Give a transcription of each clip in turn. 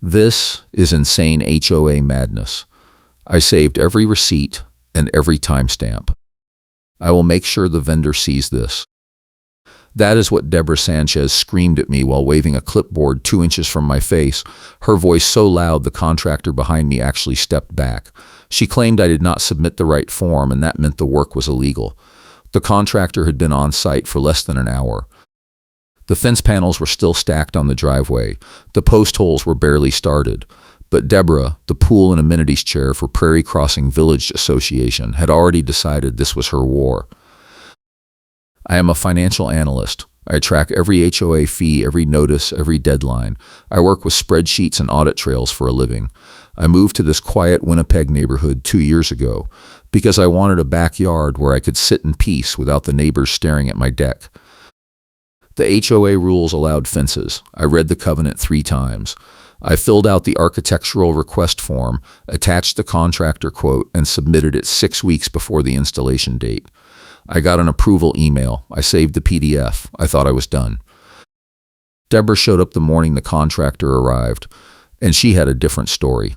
This is insane HOA madness. I saved every receipt and every timestamp. I will make sure the vendor sees this. That is what Deborah Sanchez screamed at me while waving a clipboard 2 inches from my face, her voice so loud the contractor behind me actually stepped back. She claimed I did not submit the right form, and that meant the work was illegal. The contractor had been on site for less than an hour. The fence panels were still stacked on the driveway. The post holes were barely started. But Deborah, the pool and amenities chair for Prairie Crossing Village Association, had already decided this was her war. I am a financial analyst. I track every HOA fee, every notice, every deadline. I work with spreadsheets and audit trails for a living. I moved to this quiet Winnipeg neighborhood 2 years ago because I wanted a backyard where I could sit in peace without the neighbors staring at my deck. The HOA rules allowed fences. I read the covenant 3 times. I filled out the architectural request form, attached the contractor quote, and submitted it 6 weeks before the installation date. I got an approval email. I saved the PDF. I thought I was done. Deborah showed up the morning the contractor arrived, and she had a different story.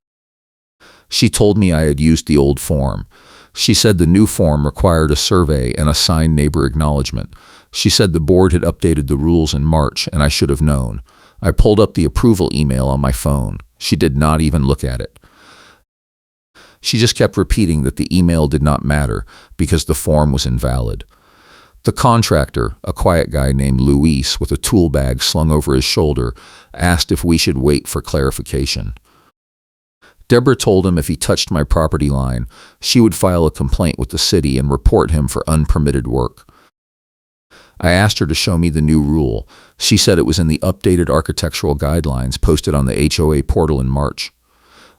She told me I had used the old form. She said the new form required a survey and a signed neighbor acknowledgement. She said the board had updated the rules in March, and I should have known. I pulled up the approval email on my phone. She did not even look at it. She just kept repeating that the email did not matter because the form was invalid. The contractor, a quiet guy named Luis with a tool bag slung over his shoulder, asked if we should wait for clarification. Deborah told him if he touched my property line, she would file a complaint with the city and report him for unpermitted work. I asked her to show me the new rule. She said it was in the updated architectural guidelines posted on the HOA portal in March.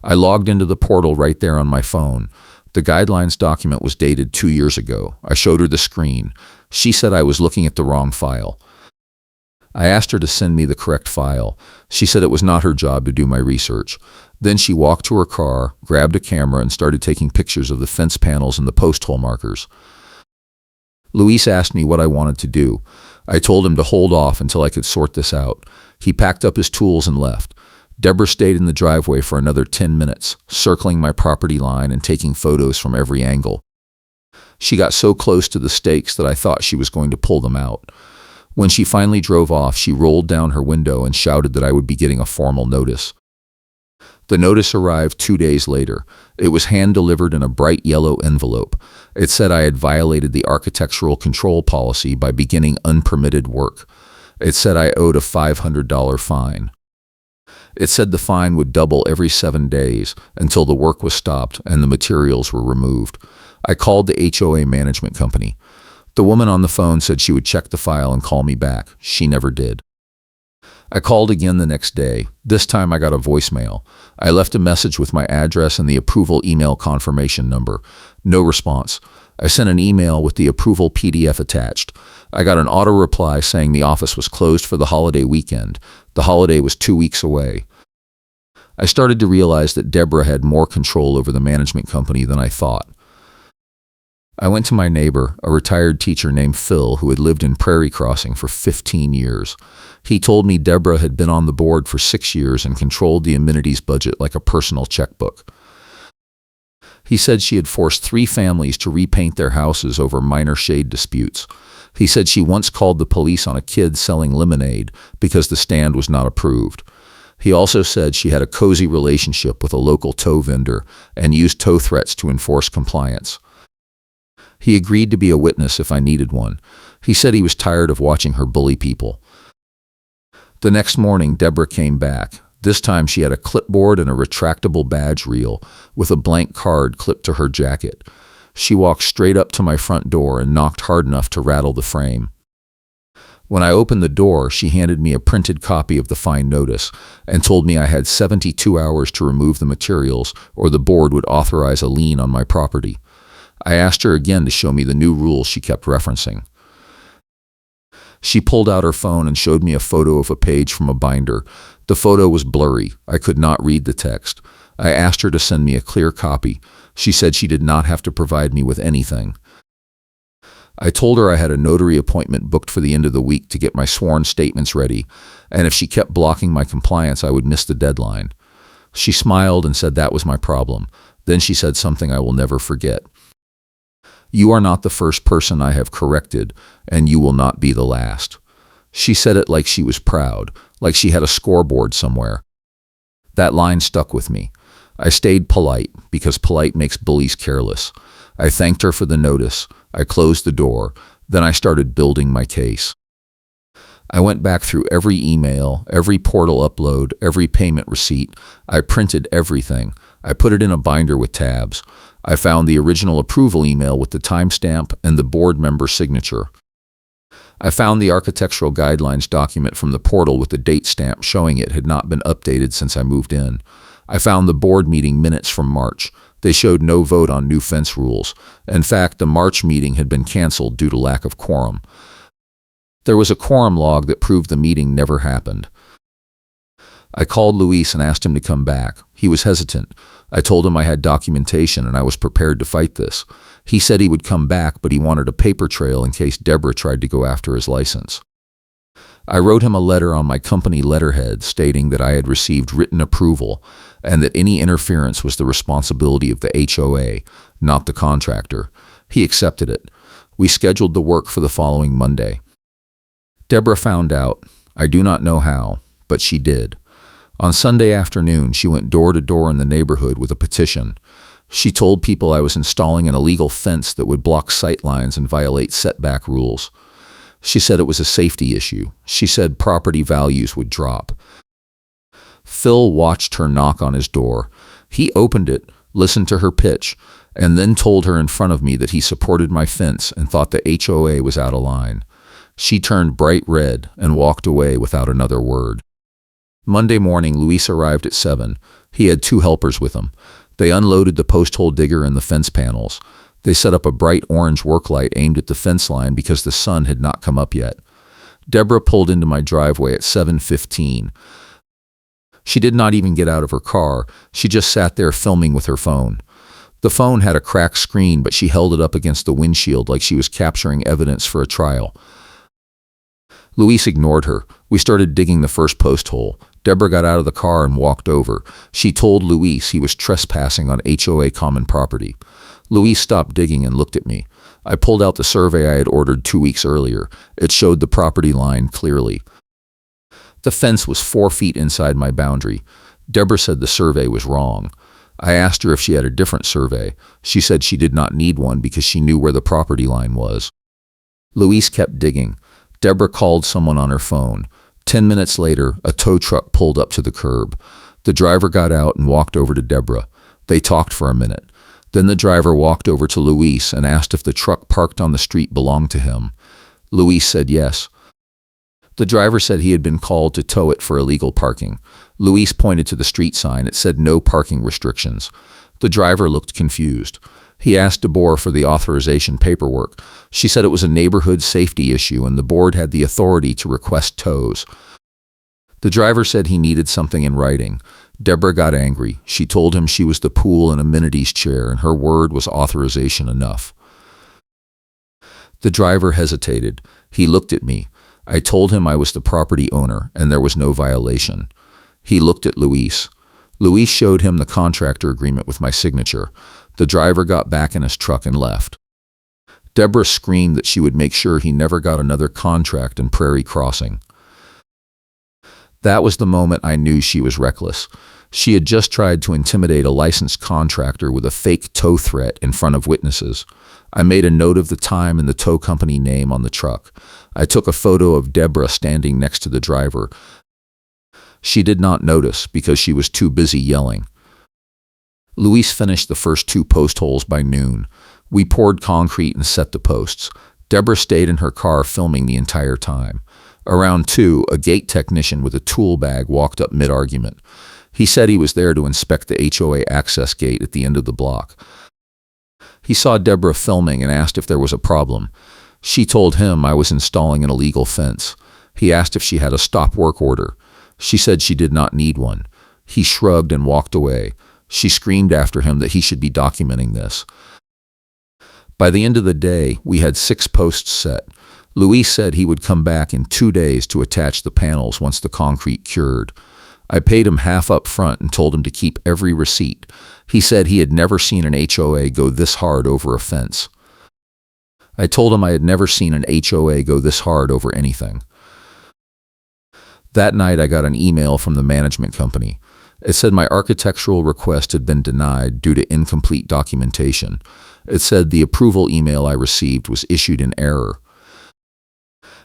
I logged into the portal right there on my phone. The guidelines document was dated 2 years ago. I showed her the screen. She said I was looking at the wrong file. I asked her to send me the correct file. She said it was not her job to do my research. Then she walked to her car, grabbed a camera, and started taking pictures of the fence panels and the post hole markers. Luis asked me what I wanted to do. I told him to hold off until I could sort this out. He packed up his tools and left. Deborah stayed in the driveway for another 10 minutes, circling my property line and taking photos from every angle. She got so close to the stakes that I thought she was going to pull them out. When she finally drove off, she rolled down her window and shouted that I would be getting a formal notice. The notice arrived 2 days later. It was hand-delivered in a bright yellow envelope. It said I had violated the architectural control policy by beginning unpermitted work. It said I owed a $500 fine. It said the fine would double every 7 days until the work was stopped and the materials were removed. I called the HOA management company. The woman on the phone said she would check the file and call me back. She never did. I called again the next day. This time I got a voicemail. I left a message with my address and the approval email confirmation number. No response. I sent an email with the approval PDF attached. I got an auto reply saying the office was closed for the holiday weekend. The holiday was 2 weeks away. I started to realize that Deborah had more control over the management company than I thought. I went to my neighbor, a retired teacher named Phil, who had lived in Prairie Crossing for 15 years. He told me Deborah had been on the board for 6 years and controlled the amenities budget like a personal checkbook. He said she had forced 3 families to repaint their houses over minor shade disputes. He said she once called the police on a kid selling lemonade because the stand was not approved. He also said she had a cozy relationship with a local tow vendor and used tow threats to enforce compliance. He agreed to be a witness if I needed one. He said he was tired of watching her bully people. The next morning, Deborah came back. This time she had a clipboard and a retractable badge reel with a blank card clipped to her jacket. She walked straight up to my front door and knocked hard enough to rattle the frame. When I opened the door, she handed me a printed copy of the fine notice and told me I had 72 hours to remove the materials or the board would authorize a lien on my property. I asked her again to show me the new rules she kept referencing. She pulled out her phone and showed me a photo of a page from a binder. The photo was blurry. I could not read the text. I asked her to send me a clear copy. She said she did not have to provide me with anything. I told her I had a notary appointment booked for the end of the week to get my sworn statements ready, and if she kept blocking my compliance, I would miss the deadline. She smiled and said that was my problem. Then she said something I will never forget. "You are not the first person I have corrected, and you will not be the last." She said it like she was proud, like she had a scoreboard somewhere. That line stuck with me. I stayed polite, because polite makes bullies careless. I thanked her for the notice. I closed the door. Then I started building my case. I went back through every email, every portal upload, every payment receipt. I printed everything. I put it in a binder with tabs. I found the original approval email with the timestamp and the board member signature. I found the architectural guidelines document from the portal with the date stamp showing it had not been updated since I moved in. I found the board meeting minutes from March. They showed no vote on new fence rules. In fact, the March meeting had been canceled due to lack of quorum. There was a quorum log that proved the meeting never happened. I called Luis and asked him to come back. He was hesitant. I told him I had documentation and I was prepared to fight this. He said he would come back, but he wanted a paper trail in case Deborah tried to go after his license. I wrote him a letter on my company letterhead stating that I had received written approval and that any interference was the responsibility of the HOA, not the contractor. He accepted it. We scheduled the work for the following Monday. Deborah found out. I do not know how, but she did. On Sunday afternoon, she went door to door in the neighborhood with a petition. She told people I was installing an illegal fence that would block sight lines and violate setback rules. She said it was a safety issue. She said property values would drop. Phil watched her knock on his door. He opened it, listened to her pitch, and then told her in front of me that he supported my fence and thought the HOA was out of line. She turned bright red and walked away without another word. Monday morning, Luis arrived at 7. He had 2 helpers with him. They unloaded the post hole digger and the fence panels. They set up a bright orange work light aimed at the fence line because the sun had not come up yet. Deborah pulled into my driveway at 7:15. She did not even get out of her car. She just sat there filming with her phone. The phone had a cracked screen, but she held it up against the windshield like she was capturing evidence for a trial. Luis ignored her. We started digging the first post hole. Deborah got out of the car and walked over. She told Luis he was trespassing on HOA common property. Luis stopped digging and looked at me. I pulled out the survey I had ordered 2 weeks earlier. It showed the property line clearly. The fence was 4 feet inside my boundary. Deborah said the survey was wrong. I asked her if she had a different survey. She said she did not need one because she knew where the property line was. Luis kept digging. Deborah called someone on her phone. 10 minutes later, a tow truck pulled up to the curb. The driver got out and walked over to Deborah. They talked for a minute. Then the driver walked over to Luis and asked if the truck parked on the street belonged to him. Luis said yes. The driver said he had been called to tow it for illegal parking. Luis pointed to the street sign. It said no parking restrictions. The driver looked confused. He asked Deborah for the authorization paperwork. She said it was a neighborhood safety issue and the board had the authority to request tows. The driver said he needed something in writing. Deborah got angry. She told him she was the pool and amenities chair and her word was authorization enough. The driver hesitated. He looked at me. I told him I was the property owner and there was no violation. He looked at Luis. Luis showed him the contractor agreement with my signature. The driver got back in his truck and left. Deborah screamed that she would make sure he never got another contract in Prairie Crossing. That was the moment I knew she was reckless. She had just tried to intimidate a licensed contractor with a fake tow threat in front of witnesses. I made a note of the time and the tow company name on the truck. I took a photo of Deborah standing next to the driver. She did not notice because she was too busy yelling. Luis finished the first 2 post holes by noon. We poured concrete and set the posts. Deborah stayed in her car filming the entire time. Around 2, a gate technician with a tool bag walked up mid-argument. He said he was there to inspect the HOA access gate at the end of the block. He saw Deborah filming and asked if there was a problem. She told him I was installing an illegal fence. He asked if she had a stop work order. She said she did not need one. He shrugged and walked away. She screamed after him that he should be documenting this. By the end of the day, we had 6 posts set. Luis said he would come back in 2 days to attach the panels once the concrete cured. I paid him half up front and told him to keep every receipt. He said he had never seen an HOA go this hard over a fence. I told him I had never seen an HOA go this hard over anything. That night I got an email from the management company. It said my architectural request had been denied due to incomplete documentation. It said the approval email I received was issued in error.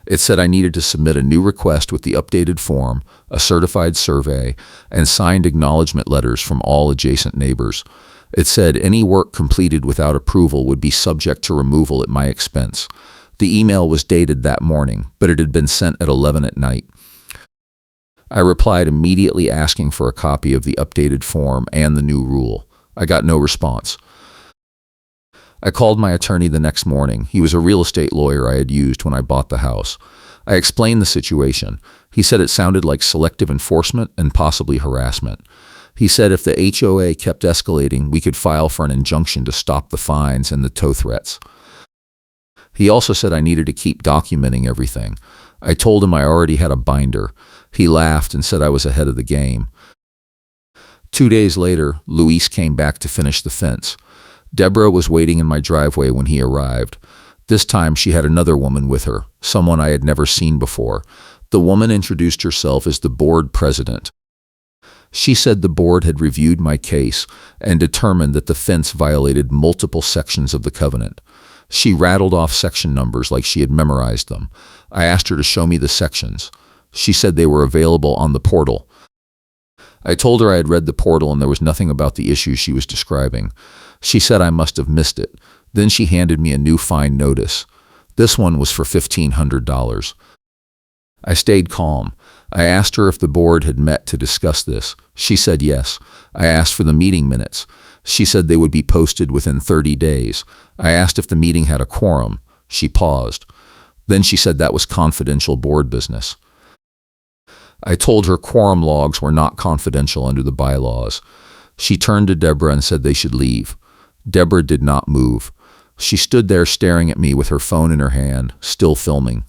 It said I needed to submit a new request with the updated form, a certified survey, and signed acknowledgement letters from all adjacent neighbors. It said any work completed without approval would be subject to removal at my expense. The email was dated that morning, but it had been sent at 11 at night. I replied immediately asking for a copy of the updated form and the new rule. I got no response. I called my attorney the next morning. He was a real estate lawyer I had used when I bought the house. I explained the situation. He said it sounded like selective enforcement and possibly harassment. He said if the HOA kept escalating, we could file for an injunction to stop the fines and the tow threats. He also said I needed to keep documenting everything. I told him I already had a binder. He laughed and said I was ahead of the game. 2 days later, Luis came back to finish the fence. Deborah was waiting in my driveway when he arrived. This time she had another woman with her, someone I had never seen before. The woman introduced herself as the board president. She said the board had reviewed my case and determined that the fence violated multiple sections of the covenant. She rattled off section numbers like she had memorized them. I asked her to show me the sections. She said they were available on the portal. I told her I had read the portal and there was nothing about the issues she was describing. She said I must have missed it. Then she handed me a new fine notice. This one was for $1,500. I stayed calm. I asked her if the board had met to discuss this. She said yes. I asked for the meeting minutes. She said they would be posted within 30 days. I asked if the meeting had a quorum. She paused. Then she said that was confidential board business. I told her quorum logs were not confidential under the bylaws. She turned to Deborah and said they should leave. Deborah did not move. She stood there staring at me with her phone in her hand, still filming.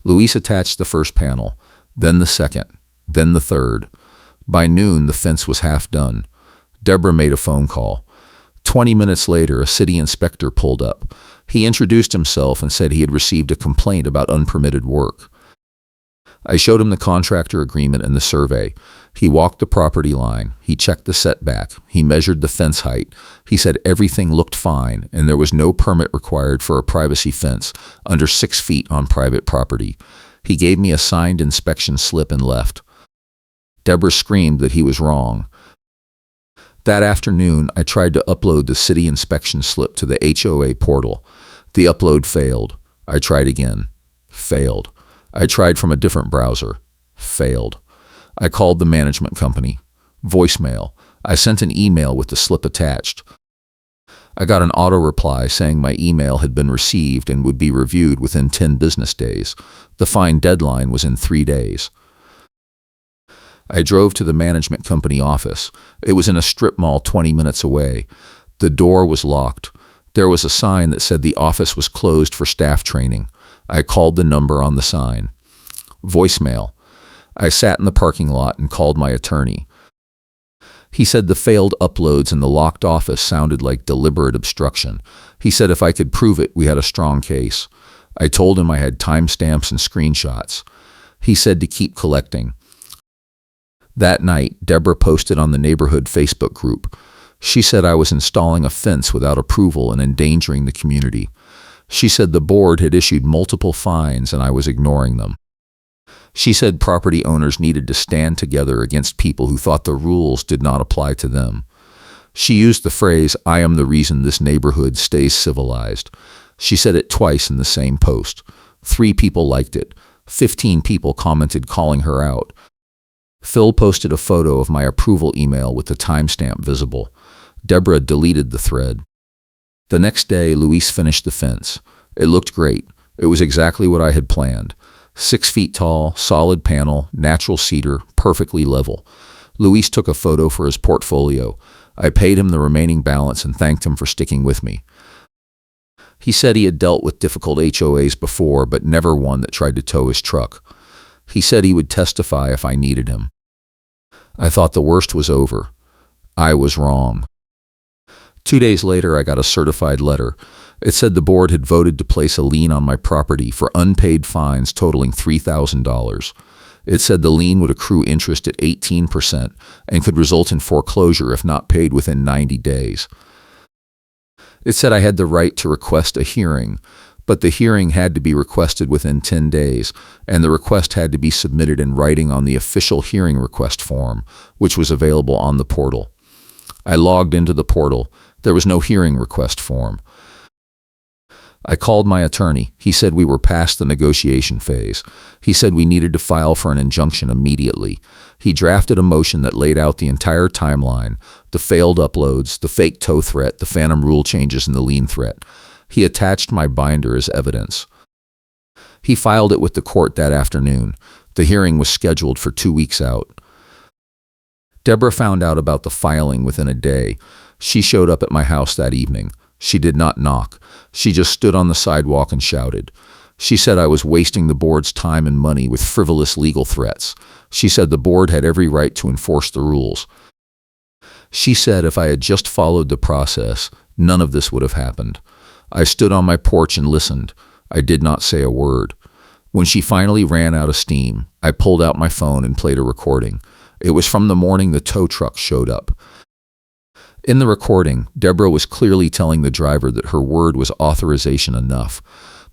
Luis attached the first panel, then the second, then the third. By noon, the fence was half done. Deborah made a phone call. 20 minutes later, a city inspector pulled up. He introduced himself and said he had received a complaint about unpermitted work. I showed him the contractor agreement and the survey. He walked the property line. He checked the setback. He measured the fence height. He said everything looked fine and there was no permit required for a privacy fence under 6 feet on private property. He gave me a signed inspection slip and left. Deborah screamed that he was wrong. That afternoon, I tried to upload the city inspection slip to the HOA portal. The upload failed. I tried again. Failed. I tried from a different browser. Failed. I called the management company. Voicemail. I sent an email with the slip attached. I got an auto reply saying my email had been received and would be reviewed within 10 business days. The fine deadline was in 3 days. I drove to the management company office. It was in a strip mall 20 minutes away. The door was locked. There was a sign that said the office was closed for staff training. I called the number on the sign. Voicemail. I sat in the parking lot and called my attorney. He said the failed uploads in the locked office sounded like deliberate obstruction. He said if I could prove it, we had a strong case. I told him I had timestamps and screenshots. He said to keep collecting. That night, Deborah posted on the neighborhood Facebook group. She said I was installing a fence without approval and endangering the community. She said the board had issued multiple fines and I was ignoring them. She said property owners needed to stand together against people who thought the rules did not apply to them. She used the phrase, "I am the reason this neighborhood stays civilized." She said it twice in the same post. 3 people liked it. 15 people commented calling her out. Phil posted a photo of my approval email with the timestamp visible. Deborah deleted the thread. The next day, Luis finished the fence. It looked great. It was exactly what I had planned. 6 feet tall, solid panel, natural cedar, perfectly level. Luis took a photo for his portfolio. I paid him the remaining balance and thanked him for sticking with me. He said he had dealt with difficult HOAs before, but never one that tried to tow his truck. He said he would testify if I needed him. I thought the worst was over. I was wrong. 2 days later, I got a certified letter. It said the board had voted to place a lien on my property for unpaid fines totaling $3,000. It said the lien would accrue interest at 18% and could result in foreclosure if not paid within 90 days. It said I had the right to request a hearing, but the hearing had to be requested within 10 days, and the request had to be submitted in writing on the official hearing request form, which was available on the portal. I logged into the portal. There was no hearing request form. I called my attorney. He said we were past the negotiation phase. He said we needed to file for an injunction immediately. He drafted a motion that laid out the entire timeline, the failed uploads, the fake tow threat, the phantom rule changes, and the lien threat. He attached my binder as evidence. He filed it with the court that afternoon. The hearing was scheduled for 2 weeks out. Deborah found out about the filing within a day. She showed up at my house that evening. She did not knock. She just stood on the sidewalk and shouted. She said I was wasting the board's time and money with frivolous legal threats. She said the board had every right to enforce the rules. She said if I had just followed the process, none of this would have happened. I stood on my porch and listened. I did not say a word. When she finally ran out of steam, I pulled out my phone and played a recording. It was from the morning the tow truck showed up. In the recording, Deborah was clearly telling the driver that her word was authorization enough.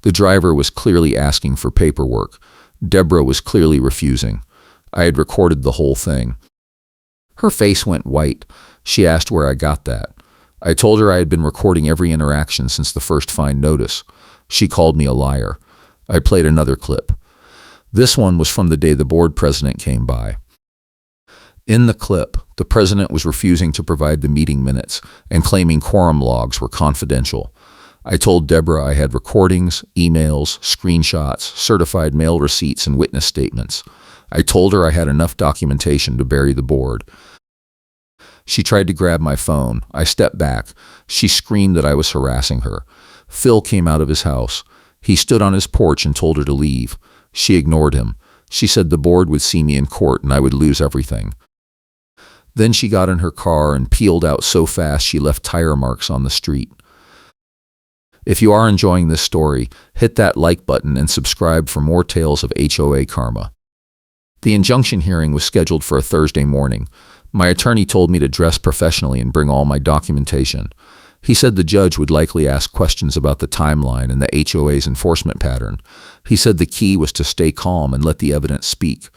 The driver was clearly asking for paperwork. Deborah was clearly refusing. I had recorded the whole thing. Her face went white. She asked where I got that. I told her I had been recording every interaction since the first fine notice. She called me a liar. I played another clip. This one was from the day the board president came by. In the clip, the president was refusing to provide the meeting minutes and claiming quorum logs were confidential. I told Deborah I had recordings, emails, screenshots, certified mail receipts, and witness statements. I told her I had enough documentation to bury the board. She tried to grab my phone. I stepped back. She screamed that I was harassing her. Phil came out of his house. He stood on his porch and told her to leave. She ignored him. She said the board would see me in court and I would lose everything. Then she got in her car and peeled out so fast she left tire marks on the street. If you are enjoying this story, hit that like button and subscribe for more tales of HOA karma. The injunction hearing was scheduled for a Thursday morning. My attorney told me to dress professionally and bring all my documentation. He said the judge would likely ask questions about the timeline and the HOA's enforcement pattern. He said the key was to stay calm and let the evidence speak.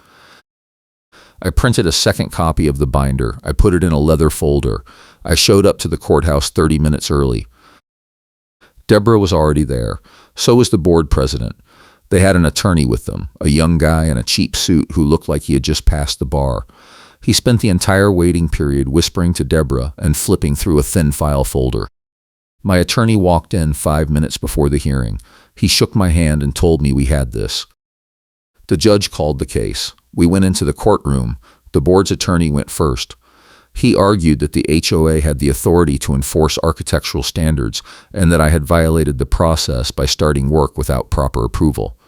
I printed a second copy of the binder. I put it in a leather folder. I showed up to the courthouse 30 minutes early. Deborah was already there. So was the board president. They had an attorney with them, a young guy in a cheap suit who looked like he had just passed the bar. He spent the entire waiting period whispering to Deborah and flipping through a thin file folder. My attorney walked in 5 minutes before the hearing. He shook my hand and told me we had this. The judge called the case. We went into the courtroom. The board's attorney went first. He argued that the HOA had the authority to enforce architectural standards and that I had violated the process by starting work without proper approval.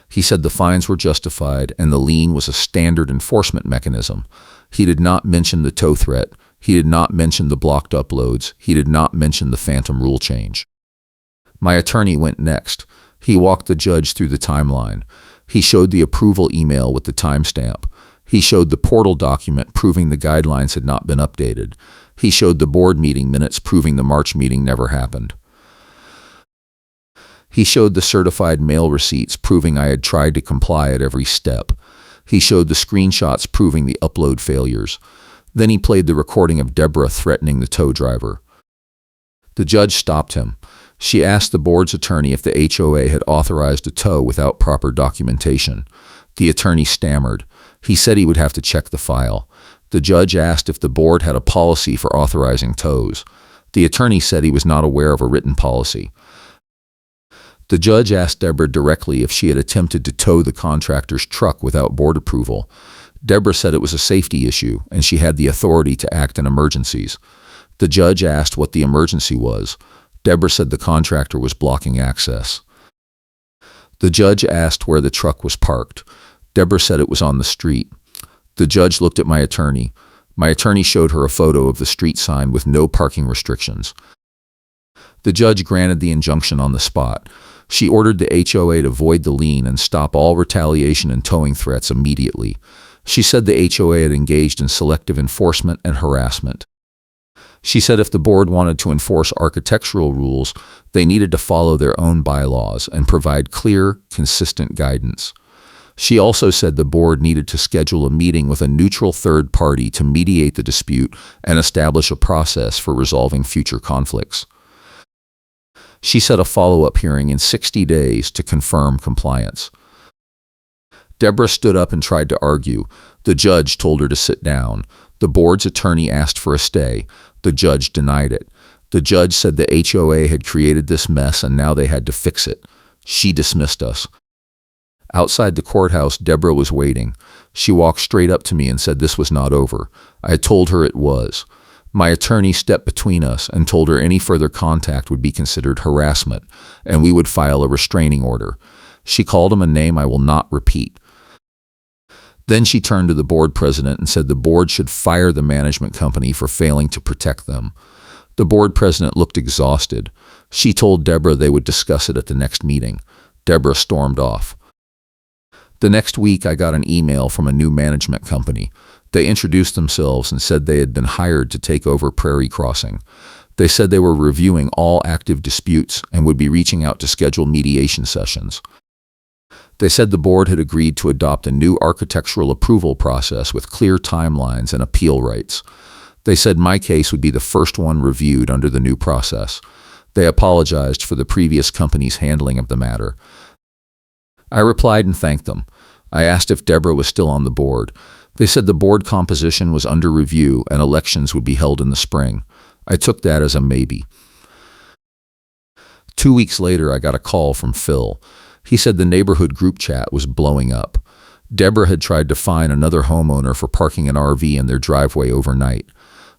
He said the fines were justified and the lien was a standard enforcement mechanism. He did not mention the tow threat. He did not mention the blocked uploads. He did not mention the phantom rule change. My attorney went next. He walked the judge through the timeline. He showed the approval email with the timestamp. He showed the portal document proving the guidelines had not been updated. He showed the board meeting minutes proving the March meeting never happened. He showed the certified mail receipts proving I had tried to comply at every step. He showed the screenshots proving the upload failures. Then he played the recording of Deborah threatening the tow driver. The judge stopped him. She asked the board's attorney if the HOA had authorized a tow without proper documentation. The attorney stammered. He said he would have to check the file. The judge asked if the board had a policy for authorizing tows. The attorney said he was not aware of a written policy. The judge asked Deborah directly if she had attempted to tow the contractor's truck without board approval. Deborah said it was a safety issue and she had the authority to act in emergencies. The judge asked what the emergency was. Deborah said the contractor was blocking access. The judge asked where the truck was parked. Deborah said it was on the street. The judge looked at my attorney. My attorney showed her a photo of the street sign with no parking restrictions. The judge granted the injunction on the spot. She ordered the HOA to void the lien and stop all retaliation and towing threats immediately. She said the HOA had engaged in selective enforcement and harassment. She said if the board wanted to enforce architectural rules, they needed to follow their own bylaws and provide clear, consistent guidance. She also said the board needed to schedule a meeting with a neutral third party to mediate the dispute and establish a process for resolving future conflicts. She set a follow-up hearing in 60 days to confirm compliance. Deborah stood up and tried to argue. The judge told her to sit down. The board's attorney asked for a stay. The judge denied it. The judge said the HOA had created this mess and now they had to fix it. She dismissed us. Outside the courthouse, Deborah was waiting. She walked straight up to me and said this was not over. I had told her it was. My attorney stepped between us and told her any further contact would be considered harassment, and we would file a restraining order. She called him a name I will not repeat. Then she turned to the board president and said the board should fire the management company for failing to protect them. The board president looked exhausted. She told Deborah they would discuss it at the next meeting. Deborah stormed off. The next week, I got an email from a new management company. They introduced themselves and said they had been hired to take over Prairie Crossing. They said they were reviewing all active disputes and would be reaching out to schedule mediation sessions. They said the board had agreed to adopt a new architectural approval process with clear timelines and appeal rights. They said my case would be the first one reviewed under the new process. They apologized for the previous company's handling of the matter. I replied and thanked them. I asked if Deborah was still on the board. They said the board composition was under review and elections would be held in the spring. I took that as a maybe. 2 weeks later, I got a call from Phil. He said the neighborhood group chat was blowing up. Deborah had tried to fine another homeowner for parking an RV in their driveway overnight.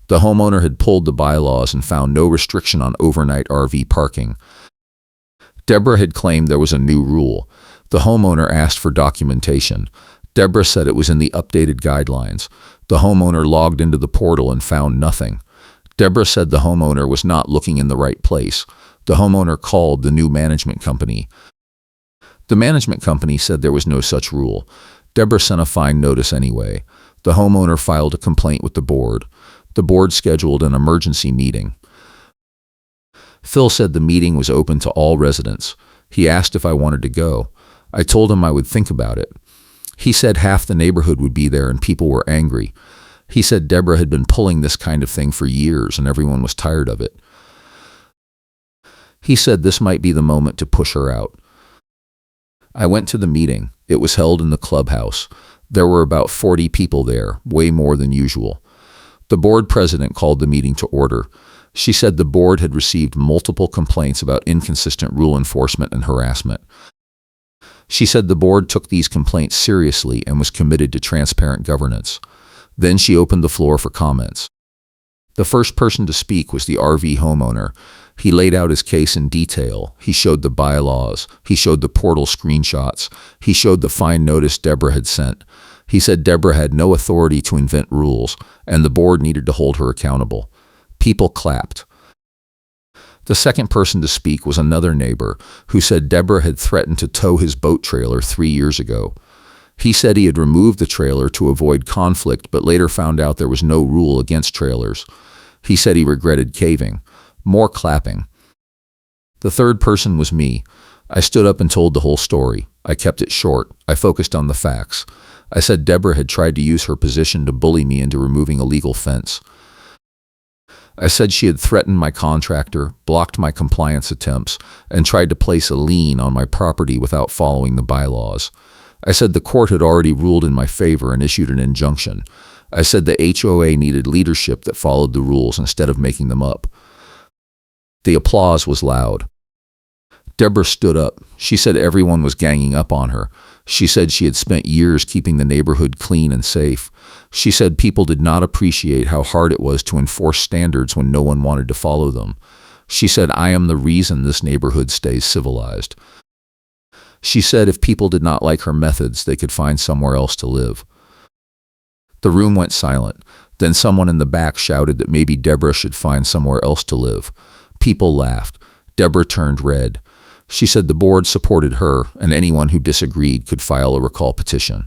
The homeowner had pulled the bylaws and found no restriction on overnight RV parking. Deborah had claimed there was a new rule. The homeowner asked for documentation. Deborah said it was in the updated guidelines. The homeowner logged into the portal and found nothing. Deborah said the homeowner was not looking in the right place. The homeowner called the new management company. The management company said there was no such rule. Deborah sent a fine notice anyway. The homeowner filed a complaint with the board. The board scheduled an emergency meeting. Phil said the meeting was open to all residents. He asked if I wanted to go. I told him I would think about it. He said half the neighborhood would be there and people were angry. He said Deborah had been pulling this kind of thing for years and everyone was tired of it. He said this might be the moment to push her out. I went to the meeting. It was held in the clubhouse. There were about 40 people there, way more than usual. The board president called the meeting to order. She said the board had received multiple complaints about inconsistent rule enforcement and harassment. She said the board took these complaints seriously and was committed to transparent governance. Then she opened the floor for comments. The first person to speak was the RV homeowner. He laid out his case in detail. He showed the bylaws. He showed the portal screenshots. He showed the fine notice Deborah had sent. He said Deborah had no authority to invent rules, and the board needed to hold her accountable. People clapped. The second person to speak was another neighbor who said Deborah had threatened to tow his boat trailer 3 years ago. He said he had removed the trailer to avoid conflict, but later found out there was no rule against trailers. He said he regretted caving. More clapping. The third person was me. I stood up and told the whole story. I kept it short. I focused on the facts. I said Deborah had tried to use her position to bully me into removing a legal fence. I said she had threatened my contractor, blocked my compliance attempts, and tried to place a lien on my property without following the bylaws. I said the court had already ruled in my favor and issued an injunction. I said the HOA needed leadership that followed the rules instead of making them up. The applause was loud. Deborah stood up. She said everyone was ganging up on her. She said she had spent years keeping the neighborhood clean and safe. She said people did not appreciate how hard it was to enforce standards when no one wanted to follow them. She said, I am the reason this neighborhood stays civilized. She said if people did not like her methods, they could find somewhere else to live. The room went silent. Then someone in the back shouted that maybe Deborah should find somewhere else to live. People laughed. Deborah turned red. She said the board supported her, and anyone who disagreed could file a recall petition.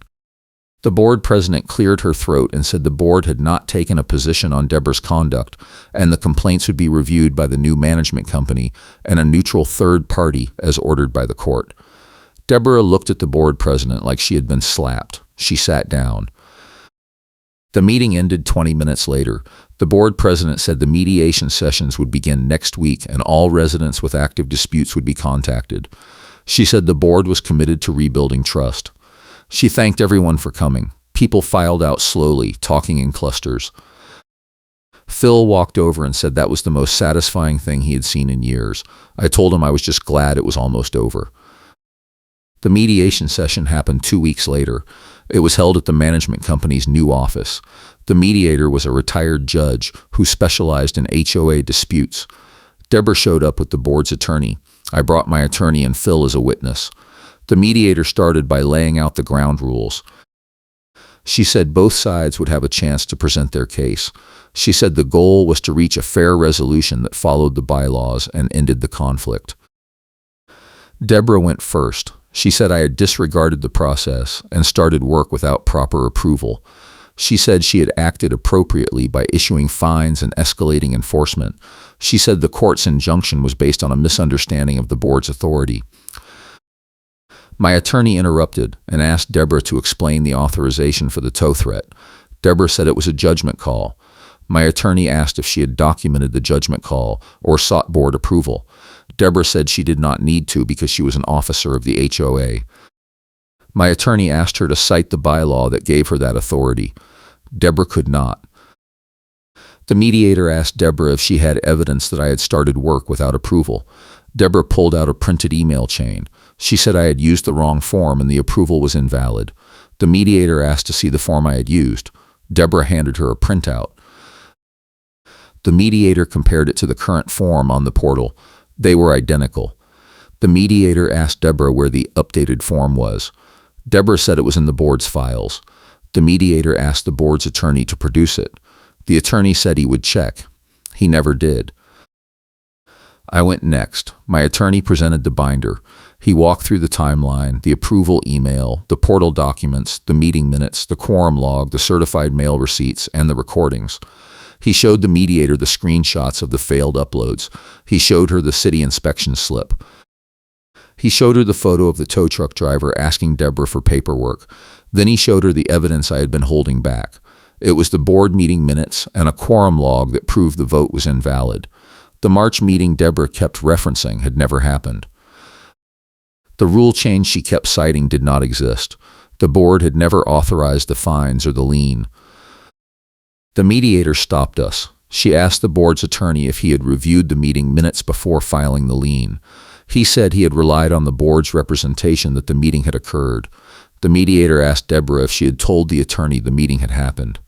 The board president cleared her throat and said the board had not taken a position on Deborah's conduct, and the complaints would be reviewed by the new management company and a neutral third party as ordered by the court. Deborah looked at the board president like she had been slapped. She sat down. The meeting ended 20 minutes later. The board president said the mediation sessions would begin next week and all residents with active disputes would be contacted. She said the board was committed to rebuilding trust. She thanked everyone for coming. People filed out slowly, talking in clusters. Phil walked over and said that was the most satisfying thing he had seen in years. I told him I was just glad it was almost over. The mediation session happened 2 weeks later. It was held at the management company's new office. The mediator was a retired judge who specialized in HOA disputes. Deborah showed up with the board's attorney. I brought my attorney and Phil as a witness. The mediator started by laying out the ground rules. She said both sides would have a chance to present their case. She said the goal was to reach a fair resolution that followed the bylaws and ended the conflict. Deborah went first. She said I had disregarded the process and started work without proper approval. She said she had acted appropriately by issuing fines and escalating enforcement. She said the court's injunction was based on a misunderstanding of the board's authority. My attorney interrupted and asked Deborah to explain the authorization for the tow threat. Deborah said it was a judgment call. My attorney asked if she had documented the judgment call or sought board approval. Deborah said she did not need to because she was an officer of the HOA. My attorney asked her to cite the bylaw that gave her that authority. Deborah could not. The mediator asked Deborah if she had evidence that I had started work without approval. Deborah pulled out a printed email chain. She said I had used the wrong form and the approval was invalid. The mediator asked to see the form I had used. Deborah handed her a printout. The mediator compared it to the current form on the portal. They were identical. The mediator asked Deborah where the updated form was. Deborah said it was in the board's files. The mediator asked the board's attorney to produce it. The attorney said he would check. He never did. I went next. My attorney presented the binder. He walked through the timeline, the approval email, the portal documents, the meeting minutes, the quorum log, the certified mail receipts, and the recordings. He showed the mediator the screenshots of the failed uploads. He showed her the city inspection slip. He showed her the photo of the tow truck driver asking Deborah for paperwork. Then he showed her the evidence I had been holding back. It was the board meeting minutes and a quorum log that proved the vote was invalid. The March meeting Deborah kept referencing had never happened. The rule change she kept citing did not exist. The board had never authorized the fines or the lien. The mediator stopped us. She asked the board's attorney if he had reviewed the meeting minutes before filing the lien. He said he had relied on the board's representation that the meeting had occurred. The mediator asked Deborah if she had told the attorney the meeting had happened.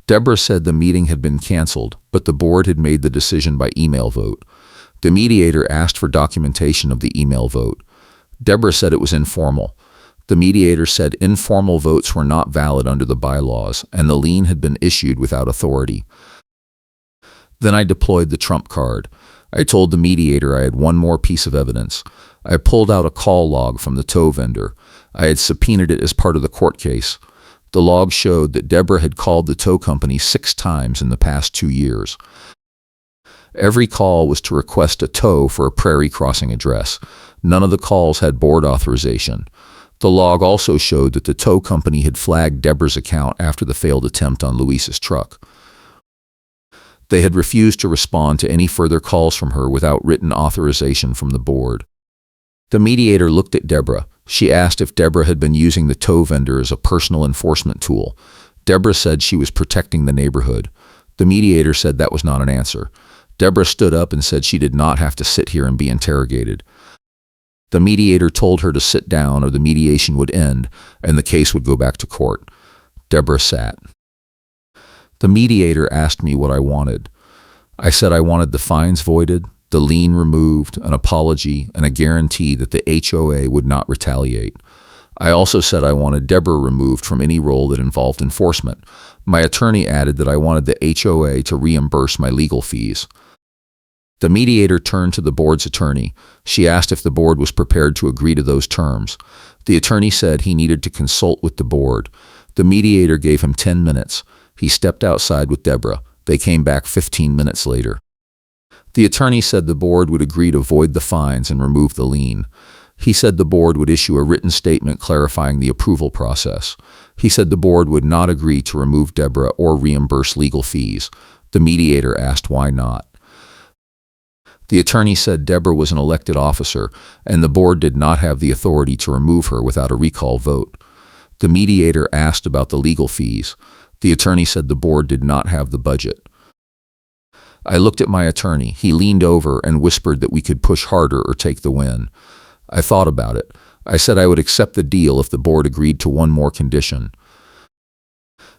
Deborah said the meeting had been canceled, but the board had made the decision by email vote. The mediator asked for documentation of the email vote. Deborah said it was informal. The mediator said informal votes were not valid under the bylaws, and the lien had been issued without authority. Then I deployed the trump card. I told the mediator I had one more piece of evidence. I pulled out a call log from the tow vendor. I had subpoenaed it as part of the court case. The log showed that Deborah had called the tow company 6 times in the past 2 years. Every call was to request a tow for a prairie crossing address. None of the calls had board authorization. The log also showed that the tow company had flagged Deborah's account after the failed attempt on Luis's truck. They had refused to respond to any further calls from her without written authorization from the board. The mediator looked at Deborah. She asked if Deborah had been using the tow vendor as a personal enforcement tool. Deborah said she was protecting the neighborhood. The mediator said that was not an answer. Deborah stood up and said she did not have to sit here and be interrogated. The mediator told her to sit down or the mediation would end and the case would go back to court. Deborah sat. The mediator asked me what I wanted. I said I wanted the fines voided, the lien removed, an apology, and a guarantee that the HOA would not retaliate. I also said I wanted Deborah removed from any role that involved enforcement. My attorney added that I wanted the HOA to reimburse my legal fees. The mediator turned to the board's attorney. She asked if the board was prepared to agree to those terms. The attorney said he needed to consult with the board. The mediator gave him 10 minutes. He stepped outside with Deborah. They came back 15 minutes later. The attorney said the board would agree to void the fines and remove the lien. He said the board would issue a written statement clarifying the approval process. He said the board would not agree to remove Deborah or reimburse legal fees. The mediator asked why not. The attorney said Deborah was an elected officer, and the board did not have the authority to remove her without a recall vote. The mediator asked about the legal fees. The attorney said the board did not have the budget. I looked at my attorney. He leaned over and whispered that we could push harder or take the win. I thought about it. I said I would accept the deal if the board agreed to one more condition.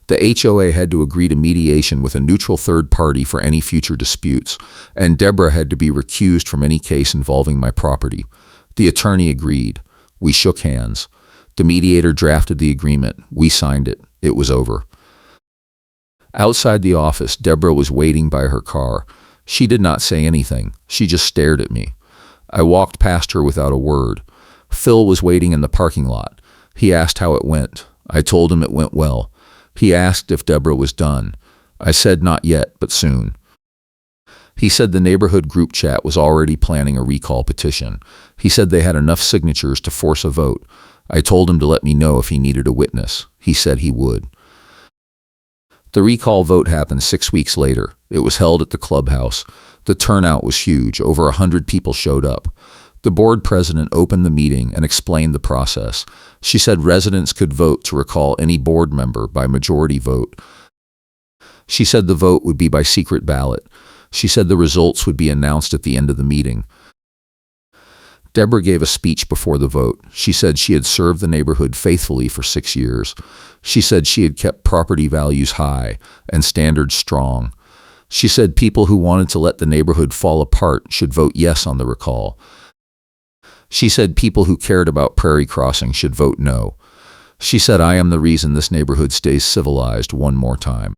The HOA had to agree to mediation with a neutral third party for any future disputes, and Deborah had to be recused from any case involving my property. The attorney agreed. We shook hands. The mediator drafted the agreement. We signed it. It was over. Outside the office, Deborah was waiting by her car. She did not say anything. She just stared at me. I walked past her without a word. Phil was waiting in the parking lot. He asked how it went. I told him it went well. He asked if Deborah was done. I said not yet, but soon. He said the neighborhood group chat was already planning a recall petition. He said they had enough signatures to force a vote. I told him to let me know if he needed a witness. He said he would. The recall vote happened 6 weeks later. It was held at the clubhouse. The turnout was huge. Over 100 people showed up. The board president opened the meeting and explained the process. She said residents could vote to recall any board member by majority vote. She said the vote would be by secret ballot. She said the results would be announced at the end of the meeting. Deborah gave a speech before the vote. She said she had served the neighborhood faithfully for 6 years. She said she had kept property values high and standards strong. She said people who wanted to let the neighborhood fall apart should vote yes on the recall. She said people who cared about prairie crossing should vote no. She said, I am the reason this neighborhood stays civilized one more time.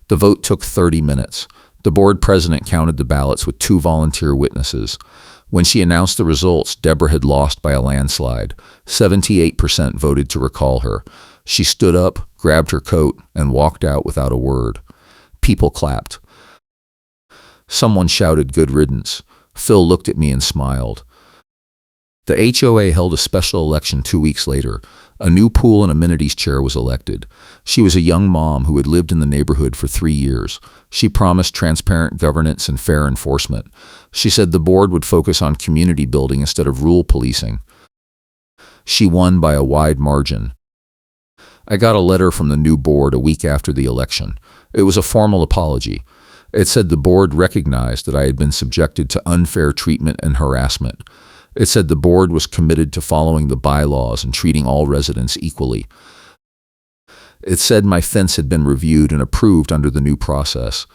The vote took 30 minutes. The board president counted the ballots with 2 volunteer witnesses. When she announced the results, Deborah had lost by a landslide. 78% voted to recall her. She stood up, grabbed her coat, and walked out without a word. People clapped. Someone shouted, "Good riddance." Phil looked at me and smiled. The HOA held a special election 2 weeks later. A new pool and amenities chair was elected. She was a young mom who had lived in the neighborhood for 3 years. She promised transparent governance and fair enforcement. She said the board would focus on community building instead of rule policing. She won by a wide margin. I got a letter from the new board a week after the election. It was a formal apology. It said the board recognized that I had been subjected to unfair treatment and harassment. It said the board was committed to following the bylaws and treating all residents equally. It said my fence had been reviewed and approved under the new process.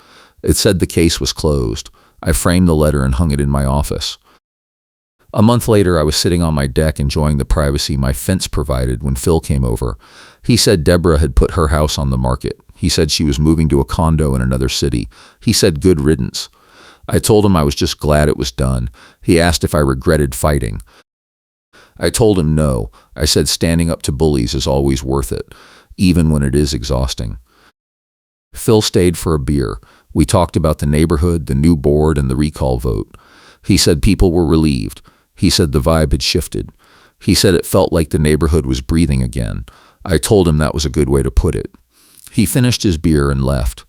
It said the case was closed. I framed the letter and hung it in my office. A month later, I was sitting on my deck enjoying the privacy my fence provided when Phil came over. He said Deborah had put her house on the market. He said she was moving to a condo in another city. He said good riddance. I told him I was just glad it was done. He asked if I regretted fighting. I told him no. I said standing up to bullies is always worth it, even when it is exhausting. Phil stayed for a beer. We talked about the neighborhood, the new board, and the recall vote. He said people were relieved. He said the vibe had shifted. He said it felt like the neighborhood was breathing again. I told him that was a good way to put it. He finished his beer and left.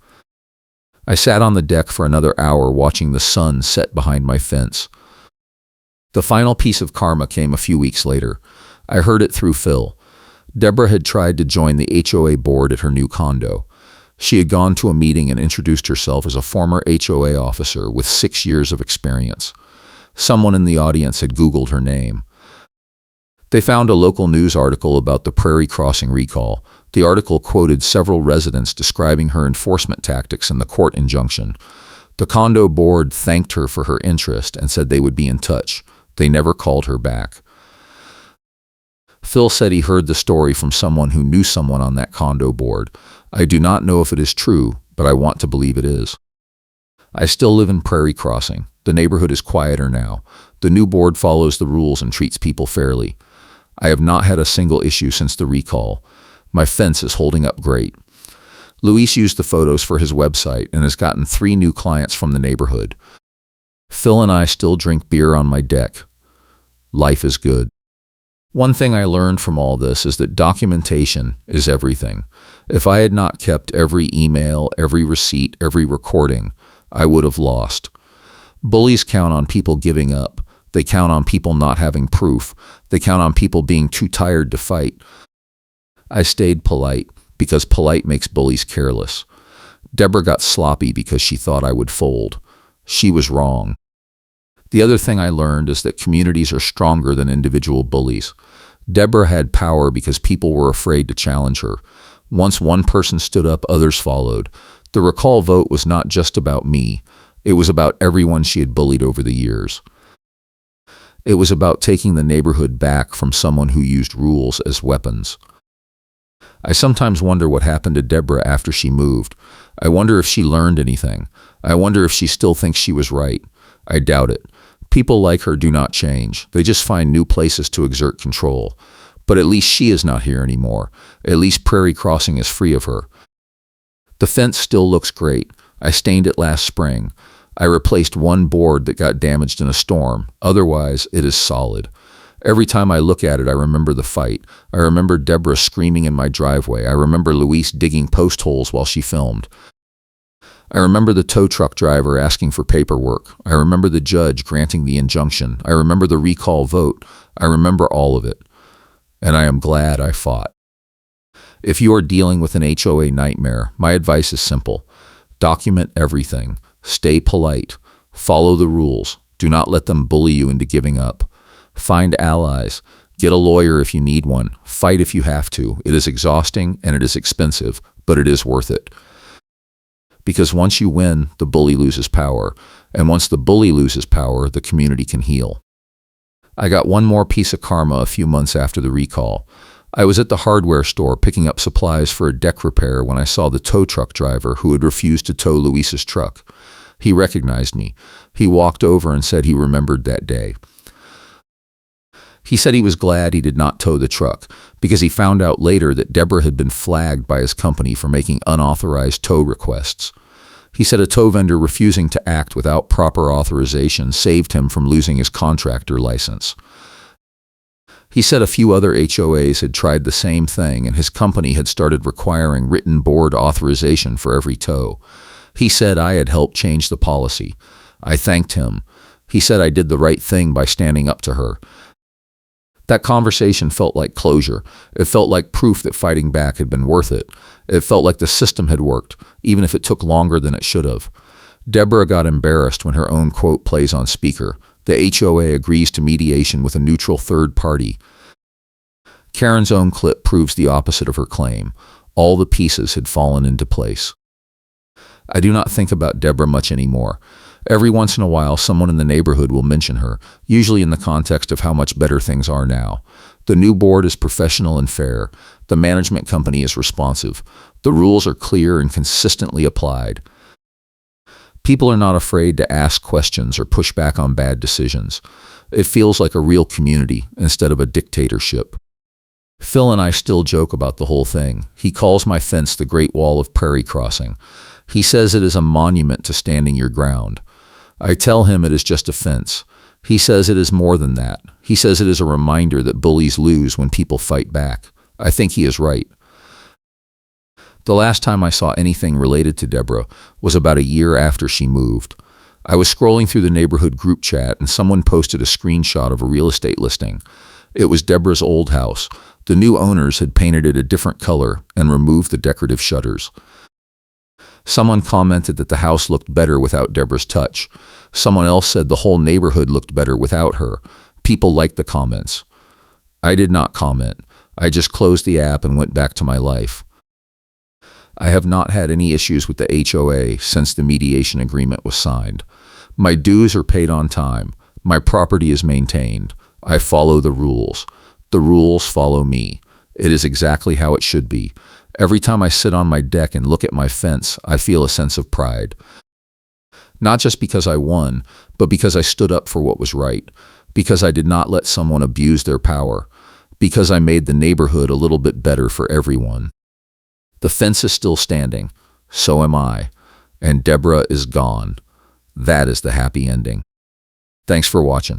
I sat on the deck for another hour watching the sun set behind my fence. The final piece of karma came a few weeks later. I heard it through Phil. Deborah had tried to join the HOA board at her new condo. She had gone to a meeting and introduced herself as a former HOA officer with 6 years of experience. Someone in the audience had Googled her name. They found a local news article about the prairie crossing recall. The article quoted several residents describing her enforcement tactics and the court injunction. The condo board thanked her for her interest and said they would be in touch. They never called her back. Phil said he heard the story from someone who knew someone on that condo board. I do not know if it is true, but I want to believe it is. I still live in Prairie Crossing. The neighborhood is quieter now. The new board follows the rules and treats people fairly. I have not had a single issue since the recall. My fence is holding up great. Luis used the photos for his website and has gotten 3 new clients from the neighborhood. Phil and I still drink beer on my deck. Life is good. One thing I learned from all this is that documentation is everything. If I had not kept every email, every receipt, every recording, I would have lost. Bullies count on people giving up. They count on people not having proof. They count on people being too tired to fight. I stayed polite because polite makes bullies careless. Deborah got sloppy because she thought I would fold. She was wrong. The other thing I learned is that communities are stronger than individual bullies. Deborah had power because people were afraid to challenge her. Once one person stood up, others followed. The recall vote was not just about me. It was about everyone she had bullied over the years. It was about taking the neighborhood back from someone who used rules as weapons. I sometimes wonder what happened to Deborah after she moved. I wonder if she learned anything. I wonder if she still thinks she was right. I doubt it. People like her do not change. They just find new places to exert control. But at least she is not here anymore. At least Prairie Crossing is free of her. The fence still looks great. I stained it last spring. I replaced one board that got damaged in a storm. Otherwise, it is solid. Every time I look at it, I remember the fight. I remember Deborah screaming in my driveway. I remember Luis digging post holes while she filmed. I remember the tow truck driver asking for paperwork. I remember the judge granting the injunction. I remember the recall vote. I remember all of it. And I am glad I fought. If you are dealing with an HOA nightmare, my advice is simple. Document everything. Stay polite. Follow the rules. Do not let them bully you into giving up. Find allies. Get a lawyer if you need one. Fight if you have to. It is exhausting and it is expensive, but it is worth it. Because once you win, the bully loses power. And once the bully loses power, the community can heal. I got one more piece of karma a few months after the recall. I was at the hardware store picking up supplies for a deck repair when I saw the tow truck driver who had refused to tow Luis's truck. He recognized me. He walked over and said he remembered that day. He said he was glad he did not tow the truck because he found out later that Deborah had been flagged by his company for making unauthorized tow requests. He said a tow vendor refusing to act without proper authorization saved him from losing his contractor license. He said a few other HOAs had tried the same thing and his company had started requiring written board authorization for every tow. He said I had helped change the policy. I thanked him. He said I did the right thing by standing up to her. That conversation felt like closure. It felt like proof that fighting back had been worth it. It felt like the system had worked, even if it took longer than it should have. Deborah got embarrassed when her own quote plays on speaker. The HOA agrees to mediation with a neutral third party. Karen's own clip proves the opposite of her claim. All the pieces had fallen into place. I do not think about Deborah much anymore. Every once in a while, someone in the neighborhood will mention her, usually in the context of how much better things are now. The new board is professional and fair. The management company is responsive. The rules are clear and consistently applied. People are not afraid to ask questions or push back on bad decisions. It feels like a real community instead of a dictatorship. Phil and I still joke about the whole thing. He calls my fence the Great Wall of Prairie Crossing. He says it is a monument to standing your ground. I tell him it is just a fence. He says it is more than that. He says it is a reminder that bullies lose when people fight back. I think he is right. The last time I saw anything related to Deborah was about a year after she moved. I was scrolling through the neighborhood group chat and someone posted a screenshot of a real estate listing. It was Deborah's old house. The new owners had painted it a different color and removed the decorative shutters. Someone commented that the house looked better without Deborah's touch. Someone else said the whole neighborhood looked better without her. People liked the comments. I did not comment. I just closed the app and went back to my life. I have not had any issues with the HOA since the mediation agreement was signed. My dues are paid on time. My property is maintained. I follow the rules. The rules follow me. It is exactly how it should be. Every time I sit on my deck and look at my fence, I feel a sense of pride. Not just because I won, but because I stood up for what was right, because I did not let someone abuse their power, because I made the neighborhood a little bit better for everyone. The fence is still standing, so am I, and Deborah is gone. That is the happy ending. Thanks for watching.